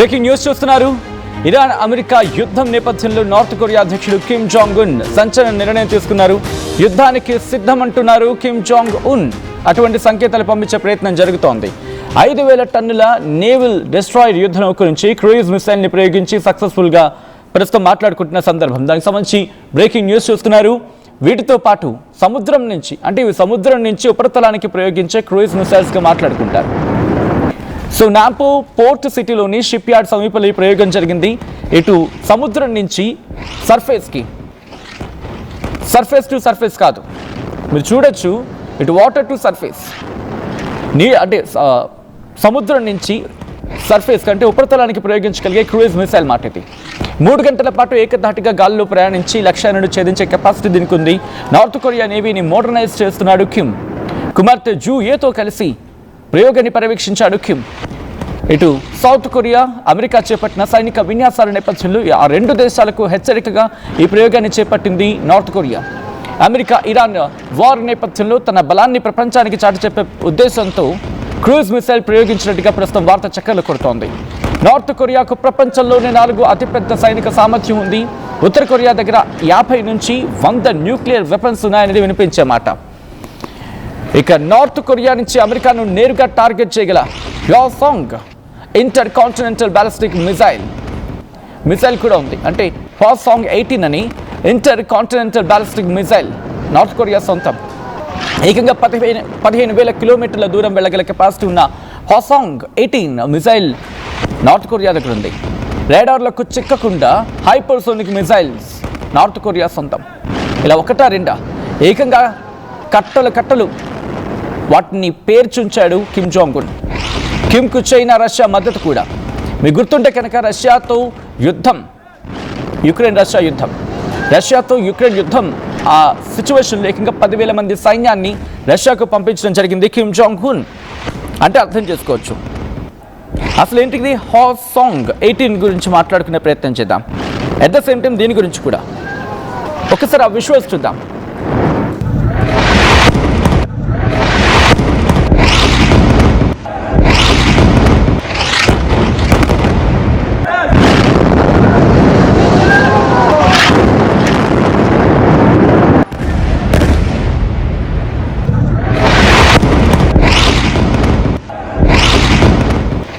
Breaking news చూస్తున్నారు. Iran America యుద్ధం నేపథ్యంలో నార్త్ కొరియా అధ్యక్షుడు కిమ్ జాంగ్ ఉన్ సంచలన నిర్ణయం తీసుకున్నారు. యుద్ధానికి సిద్ధమంటున్నారు కిమ్ జాంగ్ ఉన్. అటువంటి సంకేతాలు పంపించే ప్రయత్నం జరుగుతోంది. 5,000 టన్నుల నేవల్ డెస్ట్రాయర్ యుద్ధ నౌక నుంచి క్రూయిజ్ మిసైల్ ని ప్రయోగించి సక్సెస్ఫుల్ గా ప్రస్తుతం మాట్లాడుకుంటున్న సందర్భం. దానికి సంబంధించి బ్రేకింగ్ న్యూస్ చూస్తున్నారు. వీటితో పాటు సముద్రం నుంచి ఇవి సముద్రం నుంచి ఉపరితలానికి ప్రయోగించే క్రూయిజ్ మిసైల్స్ గా మాట్లాడుకుంటారు. సో నాంపో పోర్ట్ సిటీలోని షిప్ యార్డ్ సమీపంలో ఈ ప్రయోగం జరిగింది. ఇటు సముద్రం నుంచి సర్ఫేస్ టు సర్ఫేస్ కాదు, మీరు చూడొచ్చు, ఇటు వాటర్ టు సర్ఫేస్, సముద్రం నుంచి సర్ఫేస్ కంటే ఉపరితలానికి ప్రయోగించగలిగే క్రూయిజ్ మిసైల్ మాట ఇది. 3 గంటల పాటు ఏకధాటిగా గాల్లో ప్రయాణించి లక్ష్యాలను ఛేదించే కెపాసిటీ దీనికి ఉంది. నార్త్ కొరియా నేవీని మోడర్నైజ్ చేస్తున్నాడు కిమ్. కుమార్తె జూ ఏతో కలిసి ప్రయోగాన్ని పర్యవేక్షించాడు కిమ్. ఇటు సౌత్ కొరియా, అమెరికా చేపట్టిన సైనిక విన్యాసాల నేపథ్యంలో ఆ 2 దేశాలకు హెచ్చరికగా ఈ ప్రయోగాన్ని చేపట్టింది north Korea. America Iran war నేపథ్యంలో తన బలాన్ని ప్రపంచానికి చాటి చెప్పే ఉద్దేశంతో క్రూయిజ్ మిసైల్ ప్రయోగించినట్టుగా ప్రస్తుతం వార్త చక్కర్లు కొడుతోంది. నార్త్ కొరియాకు ప్రపంచంలోనే 4 అతిపెద్ద సైనిక సామర్థ్యం ఉంది. ఉత్తర కొరియా దగ్గర 50 నుంచి 100 న్యూక్లియర్ వెపన్స్ ఉన్నాయనేది వినిపించే మాట. ఇక నార్త్ కొరియా నుంచి అమెరికాను నేరుగా టార్గెట్ చేయగల హ్వాసాంగ్ ఇంటర్ కాంటినెంటల్ బ్యాలిస్టిక్ మిసైల్ కూడా ఉంది. అంటే హ్వాసాంగ్ 18 అని inter continental ballistic missile north Korea సొంతం. ఏకంగా 15,000 కిలోమీటర్ల దూరం వెళ్ళగల కెపాసిటీ ఉన్న హ్వాసాంగ్ 18 మిసైల్ నార్త్ కొరియా దగ్గర ఉంది. రేడార్లకు చిక్కకుండా హైపర్సోనిక్ మిసైల్స్ నార్త్ కొరియా సొంతం. ఇలా ఒకటా రెండా, ఏకంగా కట్టలు వాటిని పేర్చుంచాడు Kim Jong Un. కిమ్కు China, Russia మద్దతు కూడా. మీకు గుర్తుంటే కనుక రష్యాతో యుక్రెయిన్ యుద్ధం ఆ సిచ్యువేషన్లో ఏకంగా 10,000 మంది సైన్యాన్ని రష్యాకు పంపించడం జరిగింది కిమ్ జాంగ్ ఉన్. అంటే అర్థం చేసుకోవచ్చు అసలు ఏంటిది. హ్వాసాంగ్ 18 గురించి మాట్లాడుకునే ప్రయత్నం చేద్దాం. అట్ ద సేమ్ టైం దీని గురించి కూడా ఒకసారి ఆ విజువల్స్ చూద్దాం.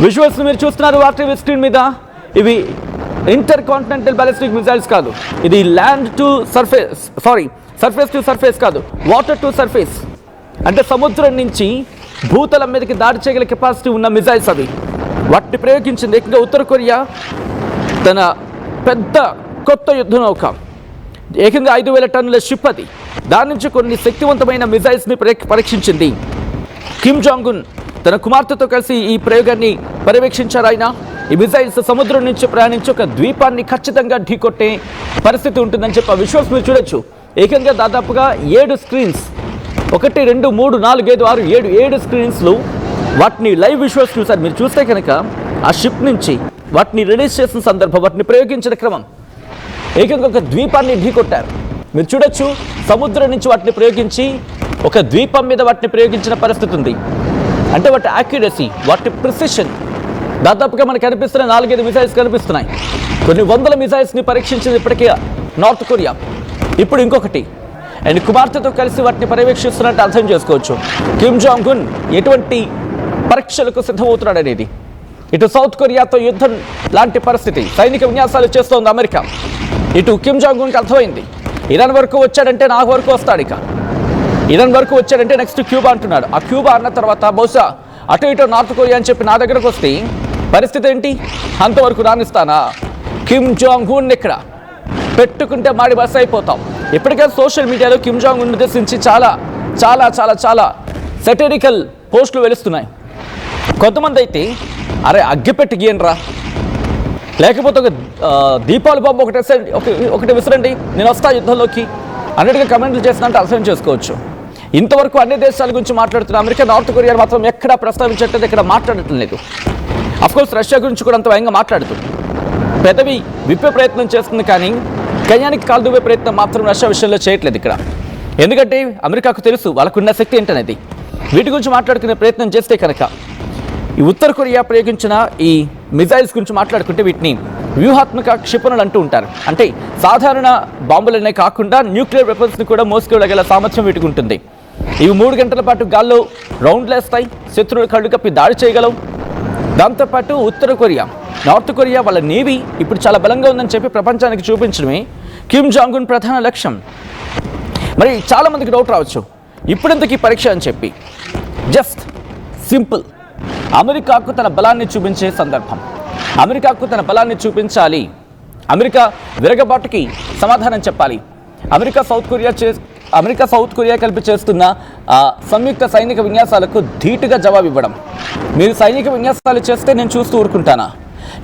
విజువల్స్ మీరు చూస్తున్నారు ఆర్టీవీ స్క్రీన్ మీద. ఇవి ఇంటర్ కాంటినెంటల్ బ్యాలిస్టిక్ మిసైల్స్ కాదు, ఇది సర్ఫేస్ టు సర్ఫేస్ కాదు, వాటర్ టు సర్ఫేస్. అంటే సముద్రం నుంచి భూతలం మీదకి దాడి చేయగల కెపాసిటీ ఉన్న మిసైల్స్ అవి. వాటిని ప్రయోగించింది ఏకంగా ఉత్తర కొరియా తన పెద్ద కొత్త యుద్ధ నౌక. ఏకంగా 5,000 టన్నుల షిప్ అది. దాని నుంచి కొన్ని శక్తివంతమైన మిసైల్స్ని పరీక్షించింది. కిమ్ జాంగ్ ఉన్ తన కుమార్తెతో కలిసి ఈ ప్రయోగాన్ని పర్యవేక్షించారు. ఆయన ఈ మిసైల్స్ సముద్రం నుంచి ప్రయాణించి ఒక ద్వీపాన్ని ఖచ్చితంగా ఢీకొట్టే పరిస్థితి ఉంటుందని చెప్పి విజువల్స్ మీరు చూడొచ్చు. ఏకంగా దాదాపుగా 7 స్క్రీన్స్, 1, 2, 3, 4, 5, 6, 7 స్క్రీన్స్లో వాటిని లైవ్ విజువల్స్ చూసారు. మీరు చూస్తే కనుక ఆ షిప్ నుంచి వాటిని రిలీజ్ చేసిన సందర్భం, వాటిని ప్రయోగించిన క్రమం, ఏకంగా ఒక ద్వీపాన్ని ఢీకొట్టారు. మీరు చూడొచ్చు, సముద్రం నుంచి వాటిని ప్రయోగించి ఒక ద్వీపం మీద వాటిని ప్రయోగించిన పరిస్థితి ఉంది. అంటే వాటి యాక్యురసీ, వాటి ప్రిసిషన్, దాదాపుగా మనకు కనిపిస్తున్న 4-5 మిసైల్స్ కనిపిస్తున్నాయి. కొన్ని వందల మిసైల్స్ని పరీక్షించింది ఇప్పటికే నార్త్ కొరియా. ఇప్పుడు ఇంకొకటి, అండ్ కుమార్తెతో కలిసి వాటిని పర్యవేక్షిస్తున్నట్టు అర్థం చేసుకోవచ్చు. కిమ్ జాంగ్ ఉన్ ఎటువంటి పరీక్షలకు సిద్ధమవుతున్నాడు అనేది. ఇటు సౌత్ కొరియాతో యుద్ధం లాంటి పరిస్థితి, సైనిక విన్యాసాలు చేస్తోంది అమెరికా. ఇటు కిమ్ జాంగ్ ఉన్కి అర్థమైంది, ఇరాన్ వరకు వచ్చాడంటే నా వరకు వస్తాడు. ఇరాన్ వరకు వచ్చాడంటే నెక్స్ట్ క్యూబా అంటున్నాడు. ఆ క్యూబా అన్న తర్వాత బహుశా అటు ఇటు నార్త్ కొరియా అని చెప్పి నా దగ్గరకు వస్తే పరిస్థితి ఏంటి, అంతవరకు రానిస్తానా? కిమ్ జాంగ్ ఉన్ ఇక్కడ పెట్టుకుంటే మాడి బస్ అయిపోతాం. ఇప్పటికే సోషల్ మీడియాలో కిమ్ జాంగ్ ఉన్ ఉద్దేశించి చాలా చాలా చాలా చాలా సెటరికల్ పోస్టులు వెలుస్తున్నాయి. కొంతమంది అయితే అరే అగ్గిపెట్టి గీయండ్రా, లేకపోతే ఒక దీపావళి బాంబు ఒకటి విసిరండి, నేను వస్తా యుద్ధంలోకి అన్నిటిగా కమెంట్లు చేసినట్టు అర్థం చేసుకోవచ్చు. ఇంతవరకు అన్ని దేశాల గురించి మాట్లాడుతున్న అమెరికా నార్త్ కొరియా మాత్రం ఎక్కడా ప్రస్తావించట్లేదు, ఇక్కడ మాట్లాడటం లేదు. అఫ్కోర్స్ రష్యా గురించి కూడా అంత భయంగా మాట్లాడుతుంది, పెదవి విప్పే ప్రయత్నం చేస్తుంది, కానీ కయ్యానికి కాలు దువ్వే ప్రయత్నం మాత్రం రష్యా విషయంలో చేయట్లేదు ఇక్కడ. ఎందుకంటే అమెరికాకు తెలుసు వాళ్ళకున్న శక్తి ఏంటనేది. వీటి గురించి మాట్లాడుకునే ప్రయత్నం చేస్తే కనుక ఈ ఉత్తర కొరియా ప్రయోగించిన ఈ మిజైల్స్ గురించి మాట్లాడుకుంటే వీటిని వ్యూహాత్మక క్షిపణులు అంటూ ఉంటారు. అంటే సాధారణ బాంబులనే కాకుండా న్యూక్లియర్ వెపన్స్ని కూడా మోసుకెళ్ళగల సామర్థ్యం వీటికి ఉంటుంది. ఇవి 3 గంటల పాటు గాల్లో రౌండ్లు వేస్తాయి, శత్రువులు కళ్ళు కప్పి దాడి చేయగలవు. దాంతోపాటు ఉత్తర కొరియా, నార్త్ కొరియా వాళ్ళ నేవీ ఇప్పుడు చాలా బలంగా ఉందని చెప్పి ప్రపంచానికి చూపించడమే కిమ్ జాంగ్ ఉన్ ప్రధాన లక్ష్యం. మరి చాలామందికి డౌట్ రావచ్చు, ఇప్పుడెందుకు ఈ పరీక్ష అని చెప్పి. జస్ట్ సింపుల్, అమెరికాకు తన బలాన్ని చూపించే సందర్భం. అమెరికాకు తన బలాన్ని చూపించాలి, అమెరికా విరగబాటుకి సమాధానం చెప్పాలి. అమెరికా సౌత్ కొరియా కలిపి చేస్తున్న సంయుక్త సైనిక విన్యాసాలకు ధీటుగా జవాబు ఇవ్వడం. మీరు సైనిక విన్యాసాలు చేస్తే నేను చూస్తూ ఊరుకుంటానా?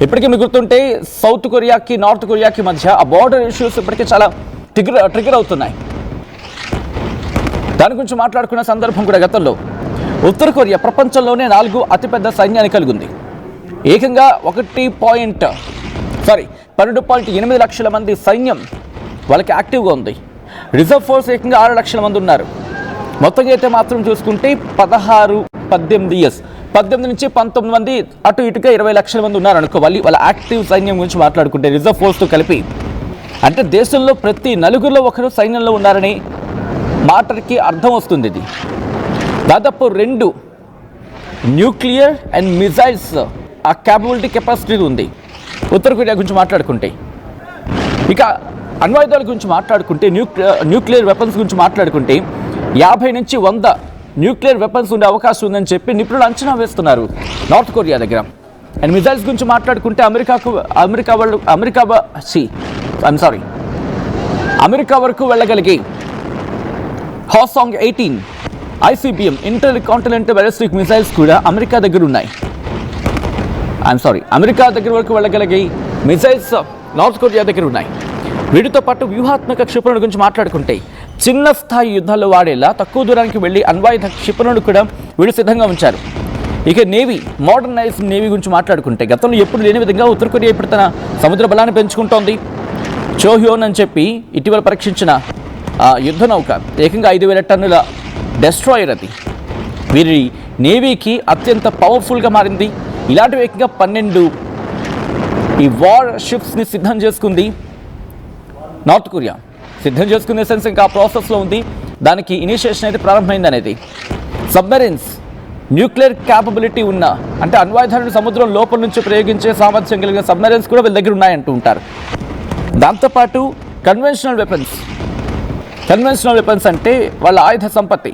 ఇప్పటికీ మీకు గుర్తుంటే సౌత్ కొరియాకి నార్త్ కొరియాకి మధ్య ఆ బార్డర్ ఇష్యూస్ ఇప్పటికీ చాలా ట్రిగర్ అవుతున్నాయి. దాని గురించి మాట్లాడుకున్న సందర్భం కూడా గతంలో. ఉత్తర కొరియా ప్రపంచంలోనే 4వ అతిపెద్ద సైన్యాన్ని కలిగి ఉంది. ఏకంగా 12.8 లక్షల మంది సైన్యం వాళ్ళకి యాక్టివ్గా ఉంది. రిజర్వ్ ఫోర్స్ ఏకంగా 6 లక్షల మంది ఉన్నారు. మొత్తంగా అయితే మాత్రం చూసుకుంటే 18 ఇయర్స్ 18 నుంచి 19 మంది, అటు ఇటుగా 20 లక్షల మంది ఉన్నారు అనుకోవాలి. వాళ్ళ యాక్టివ్ సైన్యం గురించి మాట్లాడుకుంటే రిజర్వ్ ఫోర్స్తో కలిపి, అంటే దేశంలో ప్రతి నలుగురిలో ఒకరు సైన్యంలో ఉన్నారని మాటకి అర్థం వస్తుంది. ఇది దాదాపు 2 న్యూక్లియర్ అండ్ మిజైల్స్ ఆ కెపాసిటీ ఉంది ఉత్తర కొరియా గురించి మాట్లాడుకుంటే. ఇక అణ్వాయుధాల గురించి మాట్లాడుకుంటే, న్యూక్లియర్ వెపన్స్ గురించి మాట్లాడుకుంటే 50 నుంచి 100 న్యూక్లియర్ వెపన్స్ ఉండే అవకాశం ఉందని చెప్పి నిపుణులు అంచనా వేస్తున్నారు నార్త్ కొరియా దగ్గర. అండ్ మిజైల్స్ గురించి మాట్లాడుకుంటే అమెరికా వరకు వెళ్ళగలిగే హాసాంగ్ 18 ICBM inter continental ballistic missiles కూడా అమెరికా దగ్గర ఉన్నాయి. అమెరికా దగ్గర వరకు వెళ్ళగలిగే మిసైల్స్ నార్త్ కొరియా దగ్గర ఉన్నాయి. వీటితో పాటు వ్యూహాత్మక క్షిపణుల గురించి మాట్లాడుకుంటే చిన్న స్థాయి యుద్ధాల్లో వాడేలా తక్కువ దూరానికి వెళ్ళి అణ్వాయుధ క్షిపణులు కూడా వీళ్ళు సిద్ధంగా ఉంచారు. ఇక నేవీ, మోడర్నైజ్డ్ నేవీ గురించి మాట్లాడుకుంటే గతంలో ఎప్పుడు లేని విధంగా ఉత్తర కొరియా ఇప్పుడు తన సముద్ర బలాన్ని పెంచుకుంటోంది. చోహ్యోన్ అని చెప్పి ఇటీవల పరీక్షించిన యుద్ధ నౌక ఏకంగా 5,000 టన్నుల డెస్ట్రాయర్ అది. వీరి నేవీకి అత్యంత పవర్ఫుల్గా మారింది. ఇలాంటివి ఏకంగా 12 ఈ వార్ షిప్స్ని సిద్ధం చేసుకుంది నార్త్ కొరియా. సిద్ధం చేసుకునే సెన్స్ ఇంకా ప్రాసెస్లో ఉంది. దానికి ఇనిషియేషన్ అయితే ప్రారంభమైంది అనేది. సబ్మెరైన్స్, న్యూక్లియర్ క్యాపబిలిటీ ఉన్న, అంటే అణ్వాయుధాలను సముద్రం లోపల నుంచి ప్రయోగించే సామర్థ్యం కలిగిన సబ్మెరైన్స్ కూడా వీళ్ళ దగ్గర ఉన్నాయంటూ ఉంటారు. దాంతోపాటు కన్వెన్షనల్ వెపన్స్ అంటే వాళ్ళ ఆయుధ సంపత్తి.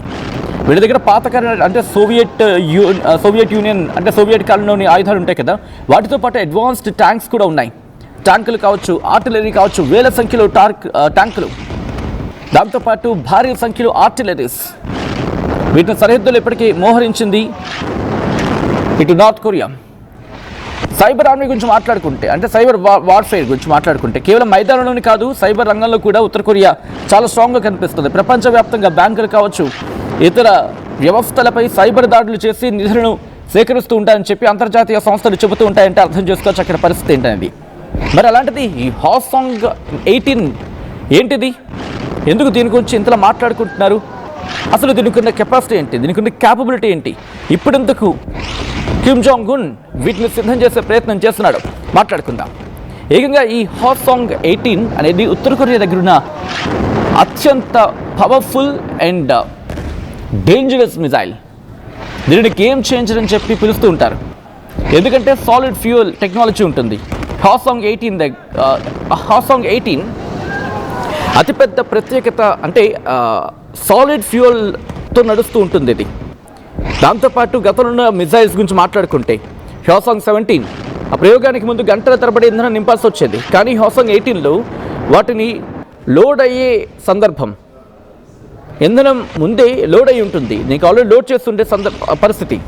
వీళ్ళ దగ్గర పాతకాల అంటే సోవియట్ యూనియన్ అంటే సోవియట్ కాలంలోని ఆయుధాలు ఉంటాయి కదా, వాటితో పాటు అడ్వాన్స్డ్ ట్యాంక్స్ కూడా ఉన్నాయి. ట్యాంకులు కావచ్చు, ఆర్టిలరీ కావచ్చు, వేల సంఖ్యలో ట్యాంకులు, దాంతోపాటు భారీ సంఖ్యలో ఆర్టిలరీస్. వీటిని సరిహద్దులు ఇప్పటికీ మోహరించింది ఇటు నార్త్ కొరియా. సైబర్ ఆర్మీ గురించి మాట్లాడుకుంటే, అంటే సైబర్ వార్ఫేర్ గురించి మాట్లాడుకుంటే కేవలం మైదానంలోని కాదు, సైబర్ రంగంలో కూడా ఉత్తర కొరియా చాలా స్ట్రాంగ్గా కనిపిస్తుంది. ప్రపంచవ్యాప్తంగా బ్యాంకులు కావచ్చు, ఇతర వ్యవస్థలపై సైబర్ దాడులు చేసి నిధులను సేకరిస్తూ ఉంటాయని చెప్పి అంతర్జాతీయ సంస్థలు చెబుతూ ఉంటాయంటే అర్థం చేసుకోవచ్చు అక్కడ పరిస్థితి ఏంటనేది. మరి అలాంటిది ఈ హాసాంగ్ 18 ఏంటిది? ఎందుకు దీని గురించి ఇంతలా మాట్లాడుకుంటున్నారు? అసలు దీనికి ఉన్న కెపాసిటీ ఏంటి? దీనికి ఉన్న క్యాపబిలిటీ ఏంటి? ఇప్పుడెందుకు కిమ్ జాంగ్ ఉన్ వీటిని సిద్ధం చేసే ప్రయత్నం చేస్తున్నాడు? మాట్లాడుకుందాం. ఏకంగా ఈ హాసాంగ్ 18 అనేది ఉత్తర కొరియా దగ్గర ఉన్న అత్యంత పవర్ఫుల్ అండ్ డేంజరస్ మిజైల్. దీనిని గేమ్ చేంజర్ అని చెప్పి పిలుస్తూ ఉంటారు. ఎందుకంటే సాలిడ్ ఫ్యూయల్ టెక్నాలజీ ఉంటుంది. హాసాంగ్ 18 అతిపెద్ద ప్రత్యేకత అంటే సాలిడ్ ఫ్యూయల్తో నడుస్తూ ఉంటుంది ఇది. దాంతోపాటు గతంలో ఉన్న మిజైల్స్ గురించి మాట్లాడుకుంటే హాసాంగ్ 17 ఆ ప్రయోగానికి ముందు గంటల తరబడి ఇంధనం నింపాల్సి వచ్చేది. కానీ హాసాంగ్ 18లో వాటిని లోడ్ అయ్యే సందర్భం, ఇంధనం ముందే లోడ్ అయి ఉంటుంది, నీకు ఆల్రెడీ లోడ్ చేస్తుండే పరిస్థితి.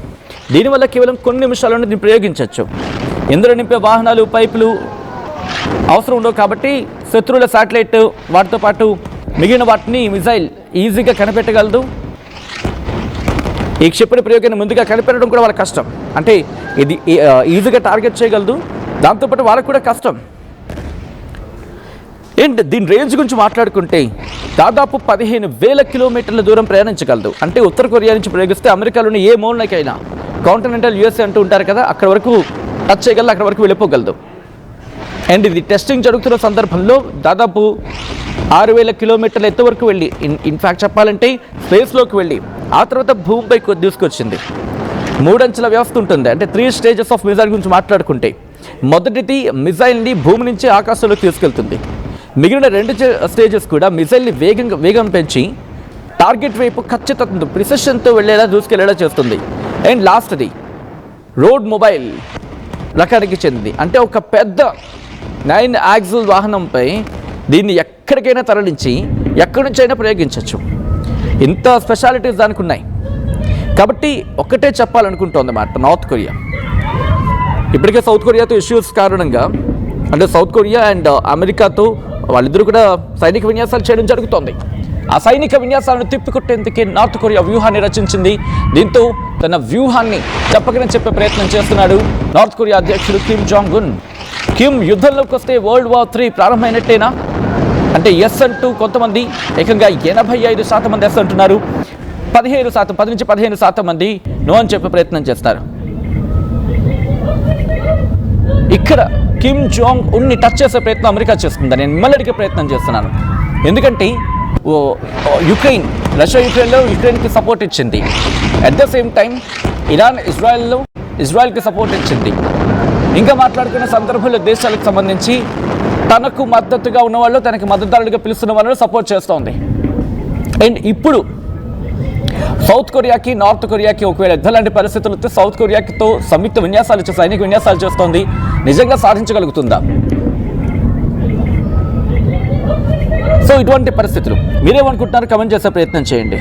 దీనివల్ల కేవలం కొన్ని నిమిషాల్లోనే దీన్ని ప్రయోగించవచ్చు. ఇంధనం నింపే వాహనాలు, పైపులు అవసరం ఉండవు కాబట్టి శత్రువుల శాటిలైట్ వాటితో పాటు మిగిలిన వాటిని మిజైల్ ఈజీగా కనిపెట్టగలదు. ఈ క్షిపణి ప్రయోగాన్ని ముందుగా కనిపెట్టడం కూడా వాళ్ళకి కష్టం. అంటే ఇది ఈజీగా టార్గెట్ చేయగలదు, దాంతోపాటు వాళ్ళకు కూడా కష్టం. ఏంటి దీని రేంజ్ గురించి మాట్లాడుకుంటే దాదాపు 15,000 కిలోమీటర్ల దూరం ప్రయాణించగలదు. అంటే ఉత్తర కొరియా నుంచి ప్రయోగిస్తే అమెరికాలోని ఏ మూలనకైనా, కాంటినెంటల్ USA అంటూ ఉంటారు కదా, అక్కడ వరకు టచ్ చేయగలదు, అక్కడ వరకు వెళ్ళిపోగలదు. అండ్ ఇది టెస్టింగ్ జరుగుతున్న సందర్భంలో దాదాపు 6,000 కిలోమీటర్ల ఎత్తు వరకు వెళ్ళి, ఇన్ఫ్యాక్ట్ చెప్పాలంటే స్పేస్లోకి వెళ్ళి ఆ తర్వాత భూమిపై తీసుకొచ్చింది. 3 అంచెల వ్యవస్థ ఉంటుంది. అంటే 3 స్టేజెస్ ఆఫ్ మిజైల్ గురించి మాట్లాడుకుంటే, మొదటిది మిజైల్ని భూమి నుంచి ఆకాశంలోకి తీసుకెళ్తుంది. మిగిలిన 2 స్టేజెస్ కూడా మిజైల్ని వేగం పెంచి టార్గెట్ వైపు ఖచ్చితంగా ప్రిసిషన్తో వెళ్ళేలా దూసుకెళ్లేలా చేస్తుంది. అండ్ లాస్ట్ది రోడ్ మొబైల్ రకానికి చెందింది. అంటే ఒక పెద్ద 9 యాక్సిల్ వాహనంపై దీన్ని ఎక్కడికైనా తరలించి ఎక్కడి నుంచైనా ప్రయోగించవచ్చు. ఇంత స్పెషాలిటీస్ దానికి ఉన్నాయి. కాబట్టి ఒక్కటే చెప్పాలనుకుంటోందన్నమాట నార్త్ కొరియా. ఇప్పటికే సౌత్ కొరియాతో ఇష్యూస్ కారణంగా, అంటే సౌత్ కొరియా అండ్ అమెరికాతో వాళ్ళిద్దరూ కూడా సైనిక విన్యాసాలు చేయడం జరుగుతోంది. ఆ సైనిక విన్యాసాలను తిప్పికొట్టేందుకే నార్త్ కొరియా వ్యూహాన్ని రచించింది. దీంతో తన వ్యూహాన్ని చెప్పకనే చెప్పే ప్రయత్నం చేస్తున్నాడు నార్త్ కొరియా అధ్యక్షుడు కిమ్ జాంగ్ ఉన్. కిమ్ యుద్ధంలోకి వస్తే World War III ప్రారంభమైనట్టేనా అంటే ఎస్ అంటూ కొంతమంది, ఏకంగా 85% మంది ఎస్ అంటున్నారు. 10% 10 నుంచి 15% మంది నో అని చెప్పే ప్రయత్నం చేస్తారు. ఇక్కడ కిమ్ జాంగ్ ఉన్ని టచ్ చేసే ప్రయత్నం అమెరికా చేస్తుందని నేను మిమ్మల్ని అడిగే ప్రయత్నం చేస్తున్నాను. ఎందుకంటే రష్యా యుక్రెయిన్కి సపోర్ట్ ఇచ్చింది. At the same time Iran ఇజ్రాయెల్కి సపోర్ట్ ఇచ్చింది. ఇంకా మాట్లాడుకునే సందర్భంలో దేశాలకు సంబంధించి తనకు మద్దతుగా ఉన్నవాళ్ళు, తనకి మద్దతుదారులుగా పిలుస్తున్న వాళ్ళని సపోర్ట్ చేస్తోంది. అండ్ ఇప్పుడు సౌత్ కొరియాకి నార్త్ కొరియాకి ఒకవేళ యుద్ధం లాంటి పరిస్థితులు వస్తే సౌత్ కొరియాతో సంయుక్త విన్యాసాలు సైనిక విన్యాసాలు చేస్తోంది. నిజంగా సాధించగలుగుతుందా? సో ఇటువంటి పరిస్థితులు మీరేమనుకుంటున్నారు? కమెంట్ చేసే ప్రయత్నం చేయండి.